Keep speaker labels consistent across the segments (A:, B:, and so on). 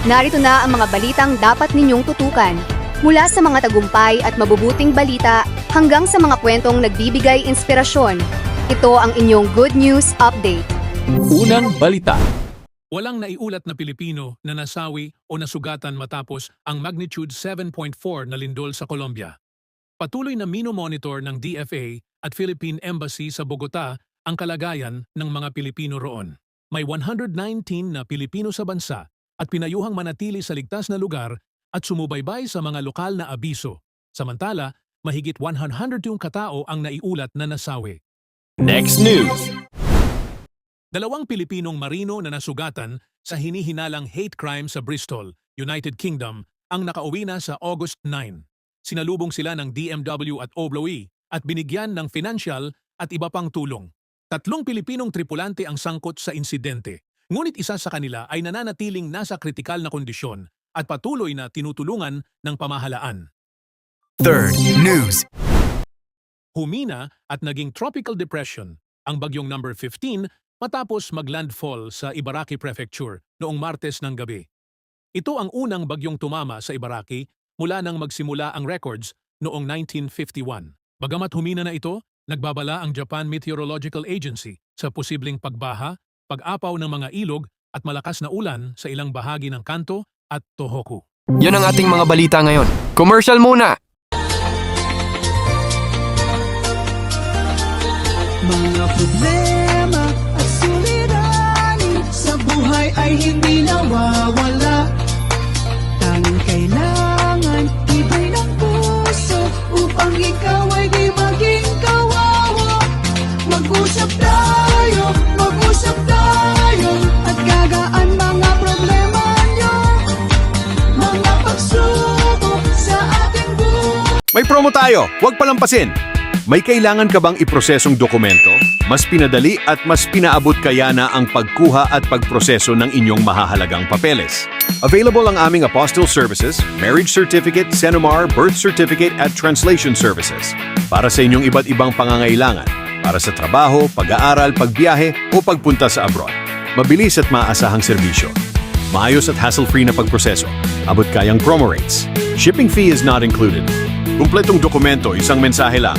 A: Narito na ang mga balitang dapat ninyong tutukan. Mula sa mga tagumpay at mabubuting balita hanggang sa mga kwentong nagbibigay inspirasyon. Ito ang inyong Good News Update.
B: Unang balita.
C: Walang naiulat na Pilipino na nasawi o nasugatan matapos ang magnitude 7.4 na lindol sa Colombia. Patuloy na mino-monitor ng DFA at Philippine Embassy sa Bogota ang kalagayan ng mga Pilipino roon. May 119 na Pilipino sa bansa at pinayuhang manatili sa ligtas na lugar at sumubaybay sa mga lokal na abiso. Samantala, mahigit 100 katao ang naiulat na nasawi.
B: Next news.
C: Dalawang Pilipinong marino na nasugatan sa hinihinalang hate crime sa Bristol, United Kingdom, ang nakauwi na sa August 9. Sinalubong sila ng DMW at OBLOE at binigyan ng financial at iba pang tulong. 3 Pilipinong tripulante ang sangkot sa insidente, ngunit isa sa kanila ay nananatiling nasa kritikal na kondisyon at patuloy na tinutulungan ng pamahalaan.
B: Third news.
C: Humina at naging tropical depression ang bagyong number 15 matapos maglandfall sa Ibaraki Prefecture noong Martes ng gabi. Ito ang unang bagyong tumama sa Ibaraki mula nang magsimula ang records noong 1951. Bagamat humina na ito, nagbabala ang Japan Meteorological Agency sa posibleng pagbaha, pag-apaw ng mga ilog at malakas na ulan sa ilang bahagi ng Kanto at Tohoku.
D: Yan ang ating mga balita ngayon. Commercial muna!
E: Mga problema at suliranin sa buhay ay hindi nawawala. Tanging kailangan ibay ng puso upang ikaw ay di maging kawawa. Mag-usap tayo at gagaan mga problema nyo. Mga pagsubok sa ating buhay.
F: May promo tayo, huwag palampasin! May kailangan ka bang iprosesong dokumento? Mas pinadali at mas pinaabot kaya na ang pagkuha at pagproseso ng inyong mahahalagang papeles. Available ang aming apostille services, marriage certificate, Senomar, birth certificate at translation services. Para sa inyong iba't ibang pangangailangan, para sa trabaho, pag-aaral, pagbiyahe o pagpunta sa abroad. Mabilis at maasahang serbisyo. Maayos at hassle-free na pagproseso. Abot kayang promo rates. Shipping fee is not included. Kumpletong dokumento, isang mensahe lang.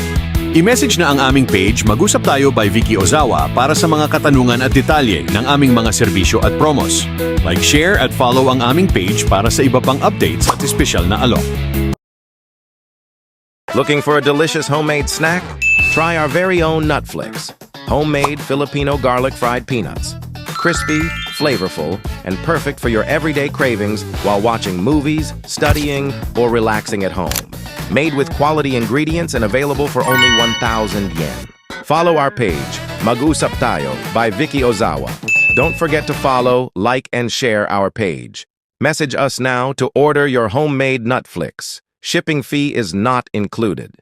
F: I-message na ang aming page Mag-usap Tayo by Vicky Ozawa para sa mga katanungan at detalye ng aming mga serbisyo at promos. Like, share at follow ang aming page para sa iba pang updates at espesyal na alok.
G: Looking for a delicious homemade snack? Try our very own Nutflix. Homemade Filipino garlic fried peanuts. Crispy, flavorful, and perfect for your everyday cravings while watching movies, studying, or relaxing at home. Made with quality ingredients and available for only 1,000 yen. Follow our page, Mag-usap Tayo by Vicky Ozawa. Don't forget to follow, like, and share our page. Message us now to order your homemade Nutflix. Shipping fee is not included.